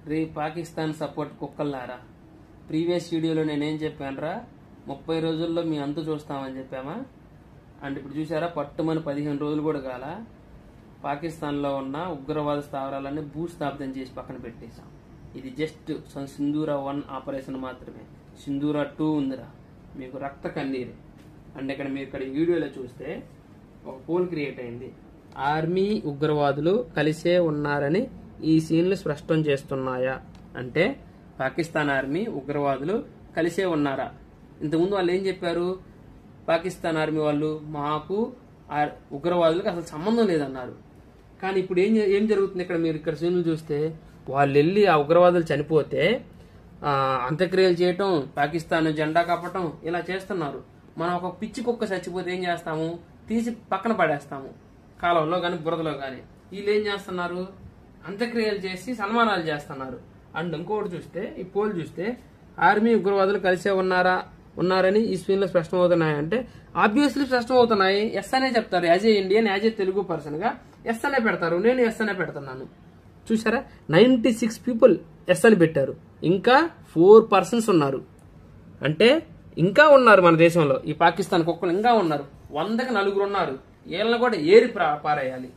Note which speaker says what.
Speaker 1: రే Pakistan support కుక్కల్లారా, previous వీడియోలో నేనేం చెప్పానురా, 30 రోజుల్లో మీ అంతు చూస్తామని చెప్పామా? అండ్ ఇప్పుడు చూసారా, పట్టుమని 15 రోజులు కూడా కాల పాకిస్తాన్లో ఉన్న ఉగ్రవాద స్థావరాలన్నీ భూస్థాపితం చేసి పక్కన పెట్టేశాం. ఇది జస్ట్ సింధూరా 1 ఆపరేషన్ మాత్రమే. సింధూరా 2 ఉందిరా, మీకు రక్త కన్నీరే. అండ్ ఇక్కడ ఈ వీడియోలో చూస్తే ఒక పోల్ క్రియేట్ అయింది. ఆర్మీ ఉగ్రవాదులు కలిసే ఉన్నారని ఈ సీన్లు స్పష్టం చేస్తున్నాయా అంటే, పాకిస్తాన్ ఆర్మీ ఉగ్రవాదులు కలిసే ఉన్నారా? ఇంతకుముందు వాళ్ళు ఏం చెప్పారు, పాకిస్తాన్ ఆర్మీ వాళ్ళు మాకు ఉగ్రవాదులకు అసలు సంబంధం లేదన్నారు. కానీ ఇప్పుడు ఏం జరుగుతుంది ఇక్కడ సీన్లు చూస్తే, వాళ్ళు వెళ్ళి ఆ ఉగ్రవాదులు చనిపోతే అంత్యక్రియలు చేయటం, పాకిస్తాన్ జెండా కప్పటం ఇలా చేస్తున్నారు. మనం ఒక పిచ్చి కుక్క చచ్చిపోతే ఏం చేస్తాము, తీసి పక్కన పడేస్తాము, కాలంలో కానీ బురదలో కానీ. వీళ్ళు ఏం చేస్తున్నారు, అంత్యక్రియలు చేసి సన్మానాలు చేస్తున్నారు. అండ్ ఇంకోటి చూస్తే, ఈ పోల్ చూస్తే ఆర్మీ ఉగ్రవాదులు కలిసే ఉన్నారని ఈ స్క్రీన్ లో స్పష్టమవుతున్నాయి అంటే, ఆబ్వియస్లీ స్పష్టమవుతున్నాయి. ఎస్ అనే చెప్తారు. As a Indian, as a Telugu person గా ఎస్ అనే పెడతారు. నేను ఎస్ అనే పెడుతున్నాను. చూసారా, 96 పీపుల్ ఎస్ అని పెట్టారు. ఇంకా 4 పర్సన్స్ ఉన్నారు. అంటే ఇంకా ఉన్నారు మన దేశంలో. ఈ పాకిస్తాన్ కుక్కలు ఇంకా ఉన్నారు. 100కి 4 ఉన్నారు. వీళ్ళని కూడా ఏరి పారేయాలి.